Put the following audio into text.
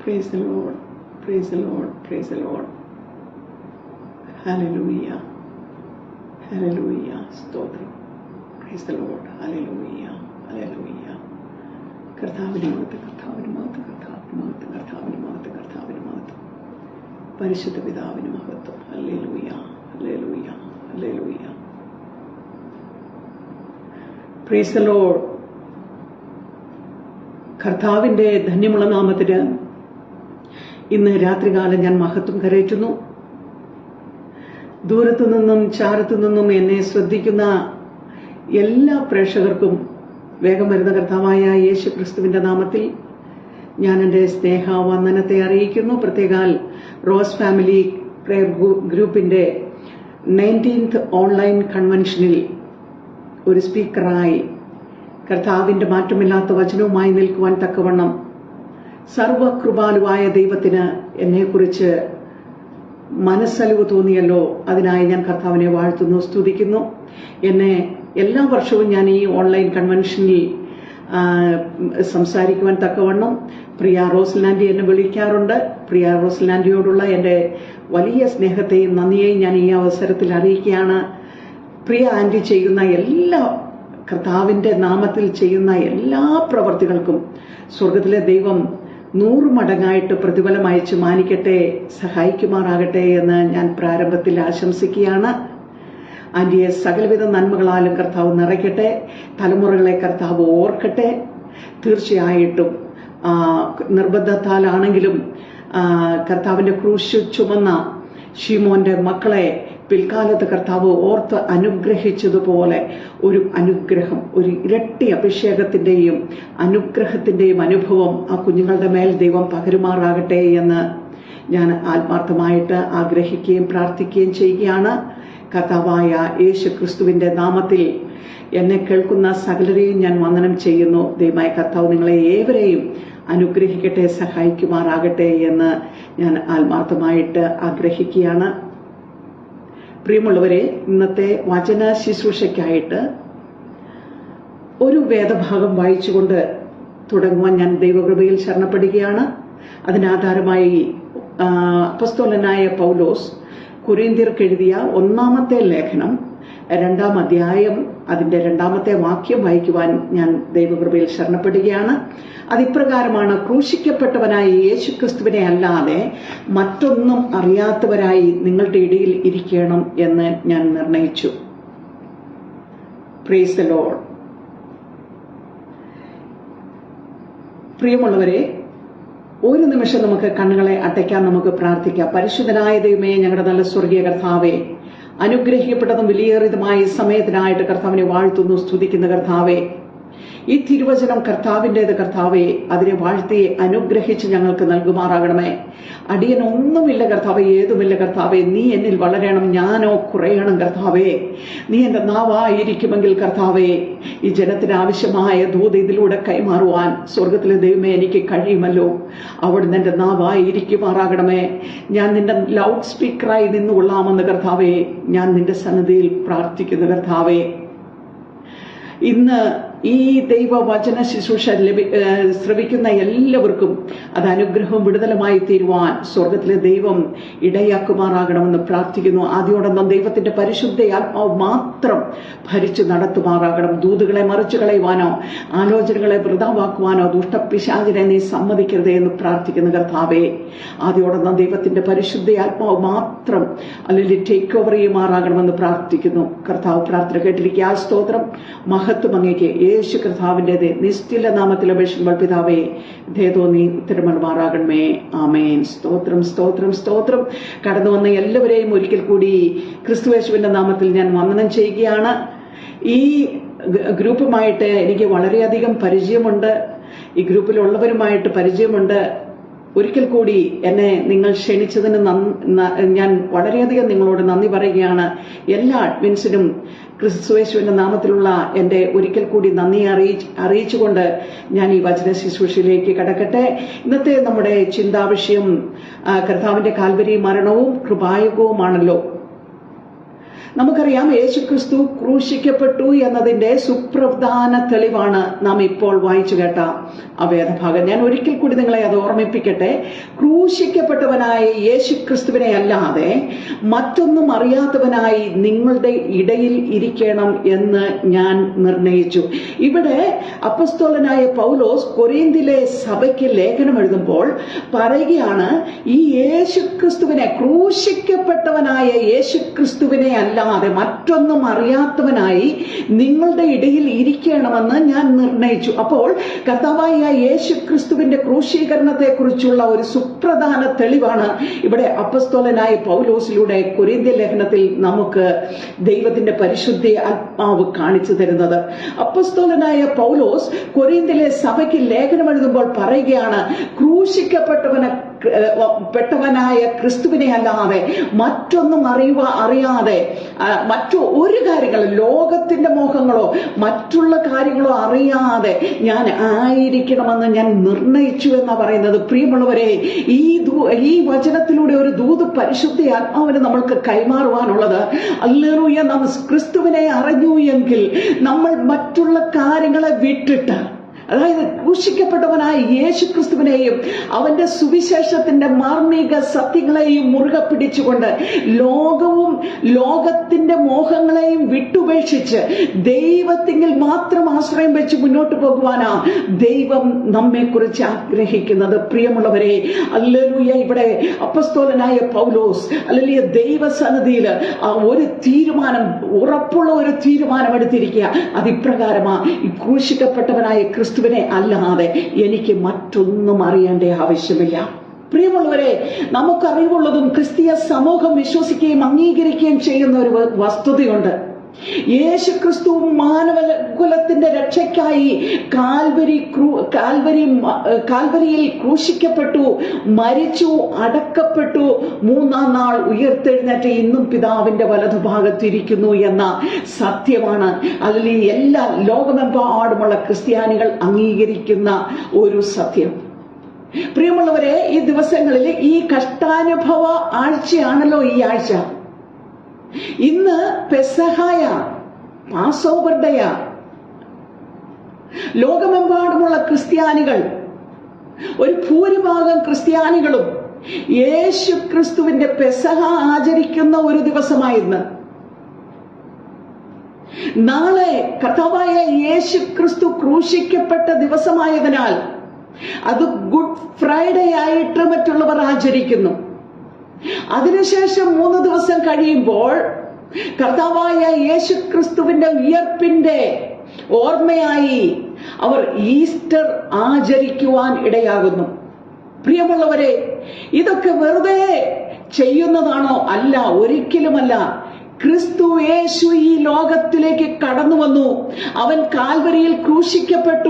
Praise the Lord. Praise the Lord. Praise the Lord. Hallelujah. Hallelujah. Stotram. Praise the Lord. Hallelujah. Hallelujah. കർത്താവിന് മഹത്വം, കർത്താവിന് മഹത്വം, കർത്താവിന് മഹത്വം, കർത്താവിന് മഹത്വം, കർത്താവിന് മഹത്വം. പരിശുദ്ധ പിതാവിന് മഹത്വം. Hallelujah. Hallelujah. Hallelujah. Praise the Lord. കർത്താവിന്റെ ധന്യമുള്ള നാമത്തിന് ഇന്ന് രാത്രികാലം ഞാൻ മഹത്വം കരയറ്റുന്നു. ദൂരത്തു നിന്നും ചാരത്തു നിന്നും എന്നെ ശ്രദ്ധിക്കുന്ന എല്ലാ പ്രേക്ഷകർക്കും വേഗം വരുന്ന കർത്താവായ യേശു ക്രിസ്തുവിന്റെ നാമത്തിൽ ഞാൻ എൻ്റെ സ്നേഹവന്ദനത്തെ അറിയിക്കുന്നു. പ്രത്യേകാൽ റോസ് ഫാമിലി പ്രയർ ഗ്രൂപ്പിന്റെ 19th ഓൺലൈൻ കൺവെൻഷനിൽ ഒരു സ്പീക്കറായി കർത്താവിന്റെ മാറ്റമില്ലാത്ത വചനവുമായി നിൽക്കുവാൻ തക്കവണ്ണം സർവകൃപാലുവായ ദൈവത്തിന് എന്നെക്കുറിച്ച് മനസ്സലിവ് തോന്നിയല്ലോ. അതിനായി ഞാൻ കർത്താവിനെ വാഴ്ത്തുന്നു, സ്തുതിക്കുന്നു. എന്നെ എല്ലാ വർഷവും ഞാൻ ഈ ഓൺലൈൻ കൺവെൻഷനിൽ സംസാരിക്കുവാൻ തക്കവണ്ണം പ്രിയ റോസ്ലാൻഡി എന്നെ വിളിക്കാറുണ്ട്. പ്രിയ റോസ്ലാൻഡിയോടുള്ള എൻ്റെ വലിയ സ്നേഹത്തെയും നന്ദിയെയും ഞാൻ ഈ അവസരത്തിൽ അറിയിക്കുകയാണ്. പ്രിയ ആൻറ്റി ചെയ്യുന്ന എല്ലാ കർത്താവിന്റെ നാമത്തിൽ ചെയ്യുന്ന എല്ലാ പ്രവർത്തികൾക്കും സ്വർഗത്തിലെ ദൈവം 100 മടങ്ങായിട്ട് പ്രതിഫലം അയച്ചു മാനിക്കട്ടെ, സഹായിക്കുമാറാകട്ടെ എന്ന് ഞാൻ പ്രാരംഭത്തിൽ ആശംസിക്കുകയാണ്. ആന്റിയെ സകലവിധ നന്മകളാലും കർത്താവ് നിറയ്ക്കട്ടെ, തലമുറകളെ കർത്താവ് ഓർക്കട്ടെ. തീർച്ചയായിട്ടും നിർബന്ധത്താലാണെങ്കിലും കർത്താവിന്റെ ക്രൂശ് ചുമന്ന ശിമോന്റെ മക്കളെ പിൽക്കാലത്ത് കർത്താവ് ഓർത്ത് അനുഗ്രഹിച്ചതുപോലെ ഒരു അനുഗ്രഹം, ഒരു ഇരട്ടി അഭിഷേകത്തിന്റെയും അനുഗ്രഹത്തിന്റെയും അനുഭവം ആ കുഞ്ഞുങ്ങളുടെ മേൽ ദൈവം പകരുമാറാകട്ടെ എന്ന് ഞാൻ ആത്മാർത്ഥമായിട്ട് ആഗ്രഹിക്കുകയും പ്രാർത്ഥിക്കുകയും ചെയ്യുകയാണ്. കർത്താവായ യേശു ക്രിസ്തുവിന്റെ നാമത്തിൽ എന്നെ കേൾക്കുന്ന സകലരെയും ഞാൻ വന്ദനം ചെയ്യുന്നു. ദൈവമായ കർത്താവ് നിങ്ങളെ ഏവരെയും അനുഗ്രഹിക്കട്ടെ, സഹായിക്കുമാറാകട്ടെ എന്ന് ഞാൻ ആത്മാർത്ഥമായിട്ട് ആഗ്രഹിക്കുകയാണ്. പ്രിയമുള്ളവരെ, ഇന്നത്തെ വചന ശുശ്രൂഷയ്ക്കായിട്ട് ഒരു വേദഭാഗം വായിച്ചുകൊണ്ട് തുടങ്ങുവാൻ ഞാൻ ദൈവകൃപയിൽ ശരണപ്പെടുകയാണ്. അതിനാധാരമായി അപ്പോസ്തലനായ പൗലോസ് കൊരിന്ത്യർക്ക് എഴുതിയ 1-ാമത്തെ ലേഖനം 2-ാം അധ്യായം അതിന്റെ 2-ാമത്തെ വാക്യം വായിക്കുവാൻ ഞാൻ ദൈവകൃപയിൽ ശരണപ്പെടുകയാണ്. അതിപ്രകാരമാണ്: ക്രൂശിക്കപ്പെട്ടവനായി യേശുക്രിസ്തുവിനെ അല്ലാതെ മറ്റൊന്നും അറിയാത്തവരായി നിങ്ങളുടെ ഇടയിൽ ഇരിക്കണം എന്ന് ഞാൻ നിർണയിച്ചു. Praise the Lord. പ്രിയമുള്ളവരെ, ഒരു നിമിഷം നമുക്ക് കണ്ണുകളെ അടയ്ക്കാൻ, നമുക്ക് പ്രാർത്ഥിക്കാം. പരിശുദ്ധനായ ദൈവമേ, ഞങ്ങളുടെ നല്ല സ്വർഗീയ കർത്താവേ, അനുഗ്രഹിക്കപ്പെട്ടതും വിലയേറിയതുമായ സമയത്തിനായിട്ട് കർത്താവിനെ വാഴ്ത്തുന്നു, സ്തുതിക്കുന്ന കർത്താവേ. ഈ തിരുവചനം കർത്താവിൻ്റെത് കർത്താവേ, അതിനെ വാഴ്ത്തി അനുഗ്രഹിച്ച് ഞങ്ങൾക്ക് നൽകുമാറാകണമേ. അടിയനൊന്നുമില്ല കർത്താവേ, ഏതുമില്ല കർത്താവേ. നീ എന്നിൽ വളരണം, ഞാനോ കുറയണം കർത്താവേ. നീ എൻ്റെ നാവായിരിക്കുമെങ്കിൽ കർത്താവേ, ഈ ജനത്തിന് ആവശ്യമായ ദൂത് ഇതിലൂടെ കൈമാറുവാൻ സ്വർഗത്തിലെ ദൈവമേ എനിക്ക് കഴിയുമല്ലോ. അവിടുന്ന് എൻ്റെ നാവായിരിക്കുമാറാകണമേ. ഞാൻ നിന്റെ ലൗഡ് സ്പീക്കറായി നിന്നുകൊള്ളാമെന്ന് കർത്താവേ ഞാൻ നിന്റെ സന്നിധിയിൽ പ്രാർത്ഥിക്കുന്നു കർത്താവേ. ഇന്ന് ഈ ദൈവവചന ശുശ്രൂഷ ശ്രവിക്കുന്ന എല്ലാവർക്കും അത് അനുഗ്രഹവും വിടുതലുമായി തീരുവാൻ സ്വർഗത്തിലെ ദൈവം ഇടയാക്കുമാറാകണമെന്ന് പ്രാർത്ഥിക്കുന്നു. ആദ്യോടൊന്നും ദൈവത്തിന്റെ പരിശുദ്ധ ആത്മാവ് മാത്രം ഭരിച്ചു നടത്തുമാറാകണം. ദൂതുകളെ മറിച്ചു കളയുവാനോ ആലോചനകളെ വൃഥാവാക്കുവാനോ ദുഷ്ടപിശാചിനെ നീ സമ്മതിക്കരുതേ എന്ന് പ്രാർത്ഥിക്കുന്നു കർത്താവേ. ആദ്യോടൊന്നും ദൈവത്തിന്റെ പരിശുദ്ധ ആത്മാവ് മാത്രം അല്ലെങ്കിൽ ടേക്ക് ഓവർ ചെയ്യുമാറാകണമെന്ന് പ്രാർത്ഥിക്കുന്നു കർത്താവ്. പ്രാർത്ഥന കേട്ടിരിക്കുക. സ്തോത്രം, മഹത്വം അങ്ങേക്ക്. യേശു കർത്താവിൻ്റെത് നിസ്തുല നാമത്തിൽ അപേക്ഷിക്കുമ്പോൾ പിതാവേ, ദേതോ നീ ഉത്തരമണമാറാകണമേ. ആമേൻ. സ്തോത്രം, സ്തോത്രം, സ്തോത്രം. കടന്നു വന്ന എല്ലാവരെയും ഒരിക്കൽ കൂടി ക്രിസ്തുയേശുവിന്റെ നാമത്തിൽ ഞാൻ വന്ദനം ചെയ്യുകയാണ്. ഈ ഗ്രൂപ്പുമായിട്ട് എനിക്ക് വളരെയധികം പരിചയമുണ്ട്. ഈ ഗ്രൂപ്പിലുള്ളവരുമായിട്ട് പരിചയമുണ്ട്. ഒരിക്കൽ കൂടി എന്നെ നിങ്ങൾ ക്ഷണിച്ചതിന് ഞാൻ വളരെയധികം നിങ്ങളോട് നന്ദി പറയുകയാണ്. എല്ലാ അഡ്മിൻസിനും ക്രിസ്തുയേശുവിന്റെ നാമത്തിലുള്ള എൻ്റെ ഒരിക്കൽ കൂടി നന്ദി അറിയിച്ചുകൊണ്ട് ഞാൻ ഈ വചന ശുശ്രൂഷയിലേക്ക് കടക്കട്ടെ. ഇന്നത്തെ നമ്മുടെ ചിന്താവിഷയം കർത്താവിന്റെ കാൽവരി മരണവും കൃപായുഗവുമാണല്ലോ. നമുക്കറിയാം, യേശുക്രിസ്തു ക്രൂശിക്കപ്പെട്ടു എന്നതിന്റെ സുപ്രധാന തെളിവാണ് നാം ഇപ്പോൾ വായിച്ചു കേട്ട ആ വേദഭാഗം. ഞാൻ ഒരിക്കൽ കൂടി നിങ്ങളെ അത് ഓർമ്മിപ്പിക്കട്ടെ. ക്രൂശിക്കപ്പെട്ടവനായ യേശുക്രിസ്തുവിനെ അല്ലാതെ മറ്റൊന്നും അറിയാത്തവനായി നിങ്ങളുടെ ഇടയിൽ ഇരിക്കണം എന്ന് ഞാൻ നിർണയിച്ചു. ഇവിടെ അപ്പോസ്തലനായ പൗലോസ് കൊരിന്തിലെ സഭയ്ക്ക് ലേഖനം എഴുതുമ്പോൾ പറയുകയാണ്, ഈ യേശുക്രിസ്തുവിനെ, ക്രൂശിക്കപ്പെട്ടവനായ യേശുക്രിസ്തുവിനെ അല്ലാതെ മറ്റൊന്നും അറിയാത്തവനായി നിങ്ങളുടെ ഇടയിൽ ഇരിക്കണമെന്ന് ഞാൻ നിർണയിച്ചു. അപ്പോൾ കർത്താവായ യേശുക്രിസ്തുവിന്റെ ക്രൂശീകരണത്തെ കുറിച്ചുള്ള ഒരു സുപ്രധാന തെളിവാണ് ഇവിടെ അപ്പോസ്തലനായ പൗലോസിലൂടെ കൊരിന്ത്യ ലേഖനത്തിൽ നമുക്ക് ദൈവത്തിന്റെ പരിശുദ്ധ ആത്മാവ് കാണിച്ചു തരുന്നത്. അപ്പോസ്തലനായ പൗലോസ് കൊരിന്ത്യയിലെ സഭയ്ക്ക് ലേഖനം എഴുതുമ്പോൾ പറയുകയാണ്, ക്രൂശിക്കപ്പെട്ടവനായ ക്രിസ്തുവിനെ അല്ലാതെ മറ്റൊന്നും അറിയാതെ മറ്റു ഒരു കാര്യങ്ങളും, ലോകത്തിന്റെ മോഹങ്ങളോ മറ്റുള്ള കാര്യങ്ങളോ അറിയാതെ ഞാൻ ആയിരിക്കണമെന്ന് ഞാൻ നിർണയിച്ചു എന്നാ പറയുന്നത്. പ്രിയമുള്ളവരെ, ഈ വചനത്തിലൂടെ ഒരു ദൂത് പരിശുദ്ധ ആത്മാവിന് നമ്മൾക്ക് കൈമാറുവാനുള്ളത്, ഹല്ലേലൂയ, നാം ക്രിസ്തുവിനെ അറിഞ്ഞു എങ്കിൽ നമ്മൾ മറ്റുള്ള കാര്യങ്ങളെ വിട്ടിട്ട്, അതായത് ക്രൂശിക്കപ്പെട്ടവനായ യേശു ക്രിസ്തുവിനെയും അവന്റെ സുവിശേഷത്തിന്റെ മാർമിക സത്യങ്ങളെയും മുറുകെ പിടിച്ചുകൊണ്ട് ലോകവും ലോകത്തിന്റെ മോഹങ്ങളെയും വിട്ടുപേക്ഷിച്ച് ദൈവത്തിങ്കിൽ മാത്രം ആശ്രയം വെച്ച് മുന്നോട്ട് പോകുവാനാ ദൈവം നമ്മെക്കുറിച്ച് ആഗ്രഹിക്കുന്നത്. പ്രിയമുള്ളവരെ, ഹല്ലേലൂയ, ഇവിടെ അപ്പോസ്തലനായ പൗലോസ് ഹല്ലേലൂയ ദൈവസന്നിധിയിൽ ഒരു തീരുമാനം, ഉറപ്പുള്ള ഒരു തീരുമാനം എടുത്തിരിക്കുക. അതിപ്രകാരമാ, ഈ ക്രൂശിക്കപ്പെട്ടവനായ ക്രിസ്തുവിനെ അല്ലാതെ എനിക്ക് മറ്റൊന്നും അറിയേണ്ട ആവശ്യമില്ല. പ്രിയമുള്ളവരെ, നമുക്കറിവുള്ളതും ക്രിസ്തീയ സമൂഹം വിശ്വസിക്കുകയും അംഗീകരിക്കുകയും ചെയ്യുന്ന ഒരു വസ്തുതയുണ്ട്. യേശുക്രിസ്തു മാനവകുലത്തിന്റെ രക്ഷയ്ക്കായി കാൽവരിയിൽ ക്രൂശിക്കപ്പെട്ടു, മരിച്ചു, അടക്കപ്പെട്ടു, മൂന്നാം നാൾ ഉയർത്തെഴുന്നേറ്റ് ഇന്നും പിതാവിന്റെ വലതുഭാഗത്തിരിക്കുന്നു എന്ന സത്യമാണ് അതിൽ എല്ലാ ലോകമെമ്പാടുമുള്ള ക്രിസ്ത്യാനികൾ അംഗീകരിക്കുന്ന ഒരു സത്യം. പ്രിയമുള്ളവരെ, ഈ ദിവസങ്ങളിൽ ഈ കഷ്ടാനുഭവ ആഴ്ചയാണല്ലോ ഈ ആഴ്ച. ഇന്ന് പെസഹായ, പാസ്ഓവർ ഡേയാ. ലോകമെമ്പാടുമുള്ള ക്രിസ്ത്യാനികൾ, ഒരു ഭൂരിഭാഗം ക്രിസ്ത്യാനികളും യേശു ക്രിസ്തുവിന്റെ പെസഹ ആചരിക്കുന്ന ഒരു ദിവസമായിരുന്നു. നാളെ കർത്താവായ യേശു ക്രിസ്തു ക്രൂശിക്കപ്പെട്ട ദിവസമായതിനാൽ അത് ഗുഡ് ഫ്രൈഡേ ആയിട്ട് മറ്റുള്ളവർ ആചരിക്കുന്നു. അതിനുശേഷം 3 ദിവസം കഴിയുമ്പോൾ കർത്താവായ യേശു ക്രിസ്തുവിന്റെ ഉയർപ്പിന്റെ ഓർമ്മയായി അവർ ഈസ്റ്റർ ആചരിക്കുവാൻ ഇടയാകുന്നു. പ്രിയമുള്ളവരെ, ഇതൊക്കെ വെറുതെ ചെയ്യുന്നതാണോ? അല്ല, ഒരിക്കലുമല്ല. ക്രിസ്തു യേശു ഈ ലോകത്തിലേക്ക് കടന്നു വന്നു. അവൻ കാൽവരിയിൽ ക്രൂശിക്കപ്പെട്ടു.